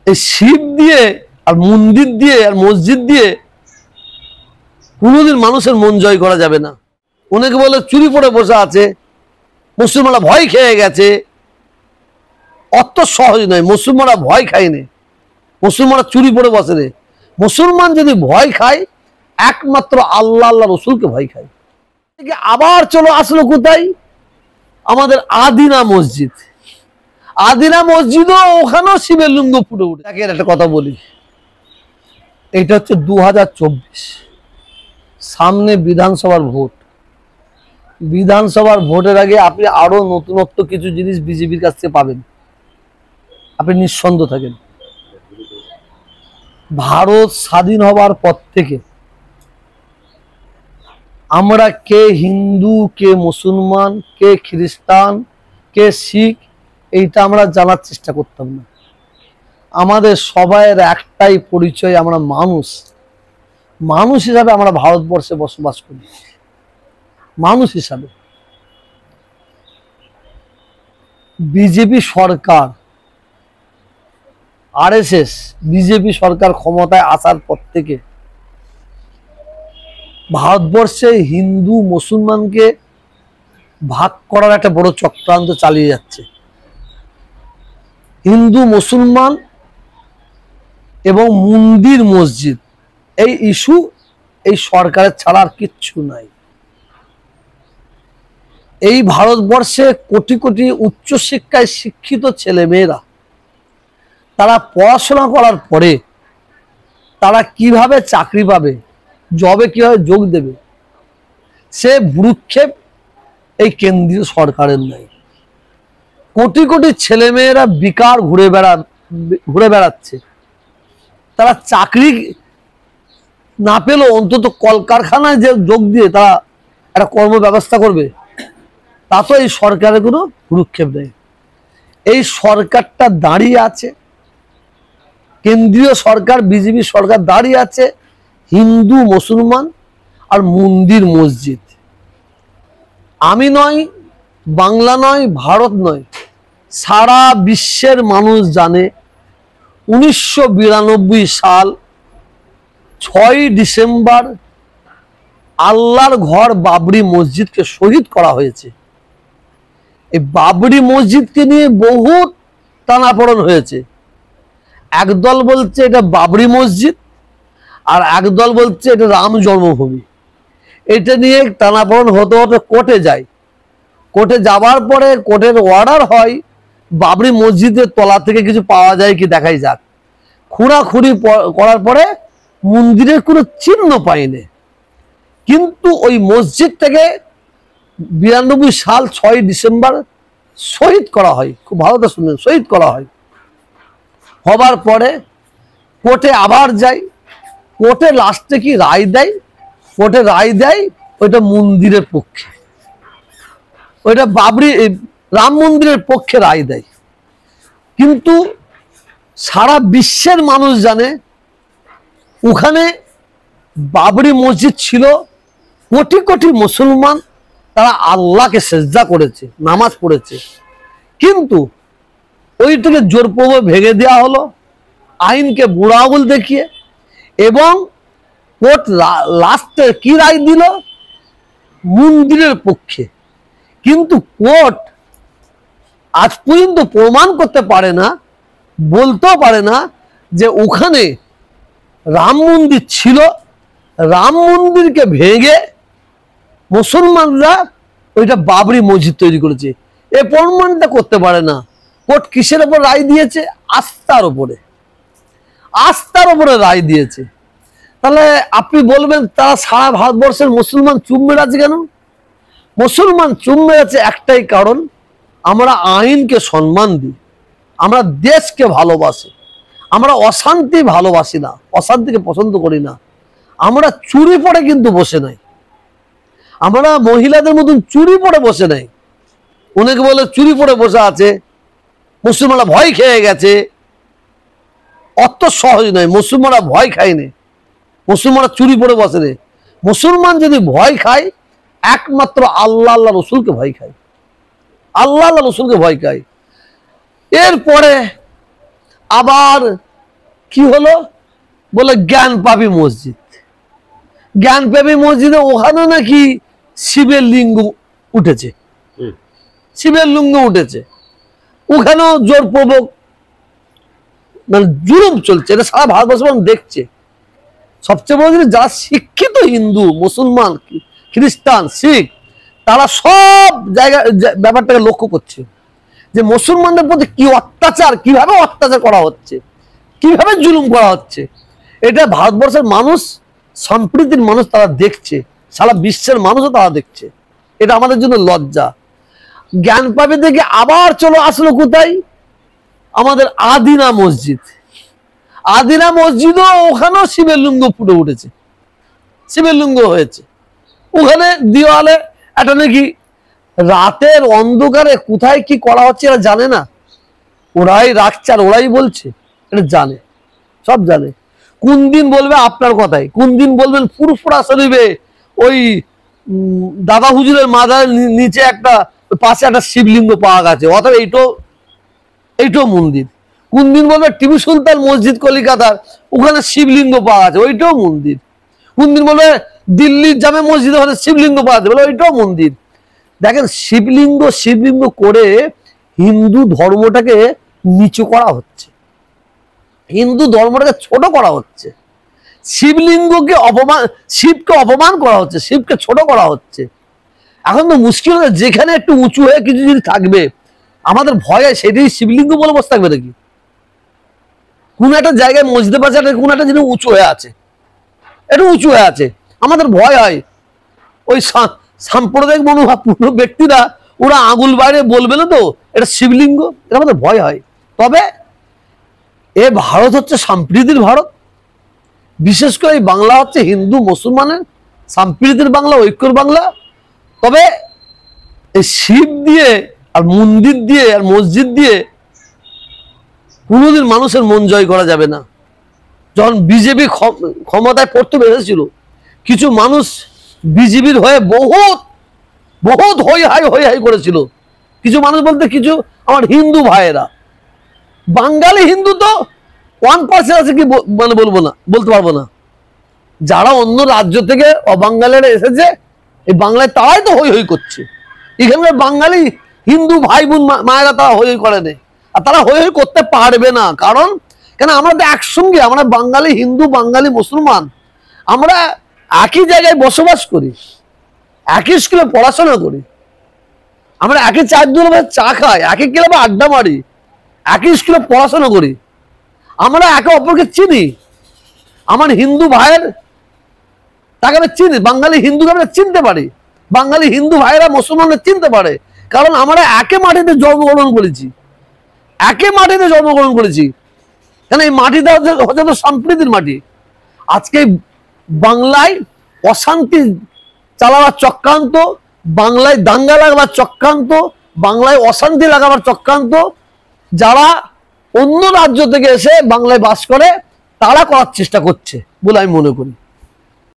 এই শিব দিয়ে আর মন্দির দিয়ে আর মসজিদ দিয়ে কোনোদিন মানুষের মন জয় করা যাবে না। অনেকে বলে চুরি পড়ে বসে আছে, মুসলমানরা ভয় খেয়ে গেছে। অত সহজ নয়, মুসলমানরা ভয় খায়নি, মুসলমানরা চুরি পড়ে বসে রে। মুসলমান যদি ভয় খায় একমাত্র আল্লাহ আল্লাহ রসুলকে ভয় খায়। আবার চলো আসলো কোথায়? আমাদের আদিনা মসজিদ। আদিনা মসজিদও ওখানেও শিবের লিঙ্গ ফুটে উঠে। দেখেন একটা কথা বলি, এটা হচ্ছে 2024, সামনে বিধানসভার ভোট। বিধানসভার ভোটের আগে আপনি আরো নতুনত্ব কিছু জিনিস বিজেপির কাছ থেকে পাবেন, আপনি নিঃসন্দেহ থাকেন। ভারত স্বাধীন হবার পর থেকে আমরা কে হিন্দু, কে মুসলমান, কে খ্রিস্টান, কে শিখ, এইটা আমরা জানার চেষ্টা করতাম না। আমাদের সবাইয়ের একটাই পরিচয়, আমরা মানুষ। মানুষ হিসাবে আমরা ভারতবর্ষে বসবাস করি, মানুষ হিসাবে। বিজেপি সরকার, আরএসএস, বিজেপি সরকার ক্ষমতায় আসার পর থেকে ভারতবর্ষে হিন্দু মুসলমানকে ভাগ করার একটা বড় চক্রান্ত চালিয়ে যাচ্ছে। হিন্দু মুসলমান এবং মন্দির মসজিদ এই ইস্যু এই সরকারের ছাড়া আর কিচ্ছু নাই। এই ভারতবর্ষে কোটি কোটি উচ্চশিক্ষায় শিক্ষিত ছেলেমেয়েরা, তারা পড়াশোনা করার পরে তারা কিভাবে চাকরি পাবে, জবে কিভাবে যোগ দেবে, সে ভ্রুক্ষেপ এই কেন্দ্রীয় সরকারের নাই। কোটি কোটি ছেলেমেয়েরা বেকার ঘুরে বেড়াচ্ছে। তারা চাকরি না পেলেও অন্তত কলকারখানায় যে যোগ দিয়ে তারা একটা কর্ম ব্যবস্থা করবে, তা তো এই সরকারের কোনো ভ্রুক্ষেপ নেই। এই সরকারটা দাঁড়িয়ে আছে, কেন্দ্রীয় সরকার বিজেপি সরকার দাঁড়িয়ে আছে হিন্দু মুসলমান আর মন্দির মসজিদ। আমি নয়, বাংলা নয়, ভারত নয়, সারা বিশ্বের মানুষ জানে 1992 সাল 6 ডিসেম্বর আল্লাহর ঘর বাবরি মসজিদকে শহীদ করা হয়েছে। এই বাবরি মসজিদকে নিয়ে বহুত টানাপোড়েন হয়েছে। একদল বলছে এটা বাবরি মসজিদ, আর একদল বলছে এটা রাম জন্মভূমি। এটা নিয়ে টানাপোড়েন হতে হতে কোর্টে যায়। কোর্টে যাবার পরে কোর্টের অর্ডার হয় বাবরি মসজিদের তলা থেকে কিছু পাওয়া যায় কি দেখাই যাক। খুঁড়াখুড়ি করার পরে মন্দিরের কোনো চিহ্ন পায়নি, কিন্তু ওই মসজিদ থেকে 92 সাল 6 ডিসেম্বর শহীদ করা হয়। খুব ভালোটা শুনলেন, শহীদ করা হয়। হবার পরে কোর্টে আবার যায়। কোর্টে লাস্টে কি রায় দেয়? কোর্টে রায় দেয় ওইটা মন্দিরের পক্ষে, ওইটা বাবরি রাম মন্দিরের পক্ষে রায় দেয়। কিন্তু সারা বিশ্বের মানুষ জানে ওখানে বাবরি মসজিদ ছিল, কোটি কোটি মুসলমান তারা আল্লাহকে সেজদা করেছে, নামাজ পড়েছে। কিন্তু ওইটাকে জোরপূর্বক ভেঙে দেওয়া হলো আইনকে বুড়া আঙুল দেখিয়ে। এবং কোর্ট লাস্টে কি রায় দিল? মন্দিরের পক্ষে। কিন্তু কোর্ট আজ পর্যন্ত প্রমাণ করতে পারে না, বলতেও পারে না যে ওখানে রাম মন্দির ছিল, রাম মন্দিরকে ভেঙে মুসলমানরা ওইটা বাবরি মসজিদ তৈরি করেছে। এ প্রমাণটা করতে পারে না। কোর্ট কিসের উপর রায় দিয়েছে? আস্থার উপরে, আস্থার উপরে রায় দিয়েছে। তাহলে আপনি বলবেন তারা সারা ভারতবর্ষের মুসলমান চুপ মেরে আছে কেন? মুসলমান চুপ মেরে আছে একটাই কারণ, আমরা আইনকে সম্মান দিই, আমরা দেশকে ভালোবাসি, আমরা অশান্তি ভালোবাসি না, অশান্তিকে পছন্দ করি না। আমরা চুরি পড়ে কিন্তু বসে নাই, আমরা মহিলাদের মতন চুরি পড়ে বসে নাই। অনেকে বলে চুরি পড়ে বসে আছে, মুসলমানরা ভয় খেয়ে গেছে। অত সহজ নয়, মুসলমানরা ভয় খায়নি, মুসলমানরা চুরি পড়ে বসে রে। মুসলমান যদি ভয় খায় একমাত্র আল্লাহ আল্লাহ রসুলকে ভয় খায়, আল্লাহ আল্লাহ রসুলকে ভয় খায়। এরপরে আবার কি হলো? বলে জ্ঞানপাপী মসজিদ। জ্ঞানপাপী মসজিদে ওখানে নাকি শিবের লিঙ্গ উঠেছে, শিবের লিঙ্গ উঠেছে, ওখানেও জোরপূর্বক মানে জুলুম চলছে। এটা সারা ভারতবর্ষ দেখছে। সবচেয়ে বড় জিনিস, যারা শিক্ষিত হিন্দু, মুসলমান, খ্রিস্টান, শিখ, তারা সব জায়গায় ব্যাপারটাকে লক্ষ্য করছে যে মুসলমানদের প্রতি কি অত্যাচার, কিভাবে অত্যাচার করা হচ্ছে, কিভাবে জুলুম করা হচ্ছে। এটা ভারতবর্ষের মানুষ, সম্প্রীতির মানুষ, তারা দেখছে, সারা বিশ্বের মানুষও তারা দেখছে। এটা আমাদের জন্য লজ্জা। জ্ঞানপাপী থেকে আবার চলো আসলো কোথায়? আমাদের আদিনা মসজিদ। আদিনা মসজিদও ওখানেও শিবের লিঙ্গ ফুটে উঠেছে, শিবের লিঙ্গ হয়েছে। ওখানে দেওয়ালে একটা নাকি রাতের অন্ধকারে কোথায় কি করা হচ্ছে এরা জানে না, ওরাই রাখছে আর ওরাই বলছে, এটা জানে, সব জানে। কোন দিন বলবে আপনার কথাই, কোন দিন বলবেন ফুরফুরা শরীফে ওই দাদা হুজুরের মাথার নিচে একটা পাশে একটা শিবলিঙ্গ পাওয়া গেছে, অথবা এইটাও মন্দির। কোন দিন বলবে টিপু সুলতান মসজিদ কলিকাতার ওখানে শিবলিঙ্গ পাওয়া গেছে, ওইটাও মন্দির। কোন দিন বলবে দিল্লির জামে মসজিদ ওখানে শিবলিঙ্গ পাওয়া যাবে, বলে ওইটাও মন্দির। দেখেন, শিবলিঙ্গ করে হিন্দু ধর্মটাকে নিচু করা হচ্ছে, হিন্দু ধর্মটাকে ছোট করা হচ্ছে, শিবলিঙ্গকে অপমান, শিবকে অপমান করা হচ্ছে, শিবকে ছোট করা হচ্ছে। এখন তো মুশকিল হচ্ছে, যেখানে একটু উঁচু হয়ে কিছু যদি থাকবে আমাদের ভয় হয় সেটাই শিবলিঙ্গ বলে বসে থাকবে নাকি? কোন একটা জায়গায় মসজিদের পাশে কোন একটা জিনিস উঁচু হয়ে আছে, একটু উঁচু হয়ে আছে, আমাদের ভয় হয়। ওই সাম্প্রদায়িক মনোভাবপূর্ণ ব্যক্তিরা ওরা আঙুল বাইরে বলবে না তো এটা শিবলিঙ্গ, এটা আমাদের ভয় হয়। তবে এ ভারত হচ্ছে সম্প্রীতির ভারত, বিশেষ করে এই বাংলা হচ্ছে হিন্দু মুসলমানের সম্প্রীতির বাংলা, ঐক্যর বাংলা। তবে এই শিব দিয়ে আর মন্দির দিয়ে আর মসজিদ দিয়ে কোনোদিন মানুষের মন জয় করা যাবে না। যখন বিজেপি ক্ষমতায় প্রথম এসেছিল, কিছু মানুষ বিজেপির হয়ে বহুত হই হাই করেছিল। কিছু মানুষ বলতে কিছু আমার হিন্দু ভাইয়েরা, বাঙালি হিন্দু তো 1% আছে কি মানে বলবো না, বলতে পারবো না। যারা অন্য রাজ্য থেকে অবাঙালিরা এসেছে এই বাংলায়, তারাই তো হই করছে। এখানকার বাঙালি হিন্দু ভাই বোন মায়েরা তারা হই করে নেই, আর তারা হই করতে পারবে না। কারণ কেন, আমরা তো একসঙ্গে, আমরা বাঙালি হিন্দু, বাঙালি মুসলমান, আমরা একই জায়গায় বসবাস করি, একই স্কুলে পড়াশোনা করি, আমরা একই চার দোকানে চা খাই, একই ক্লাবে আড্ডা মারি, একই স্কুলে পড়াশোনা করি, আমরা একে অপরকে চিনি। আমার হিন্দু ভাইয়ের তাকে আমি চিনি, বাঙালি হিন্দুকে আমরা চিনতে পারি, বাঙালি হিন্দু ভাইয়েরা মুসলমানদের চিনতে পারে। কারণ আমরা একে মাটিতে জন্মগ্রহণ করেছি, একে মাটিতে জন্মগ্রহণ করেছি। কেন, এই মাটিটা হচ্ছে তো সম্প্রীতির মাটি। আজকে বাংলায় অশান্তি চালাবার চক্রান্ত, বাংলায় দাঙ্গা লাগাবার চক্রান্ত, বাংলায় অশান্তি লাগাবার চক্রান্ত যারা অন্য রাজ্য থেকে এসে বাংলায় বাস করে তারা করার চেষ্টা করছে বলে আমি মনে করি।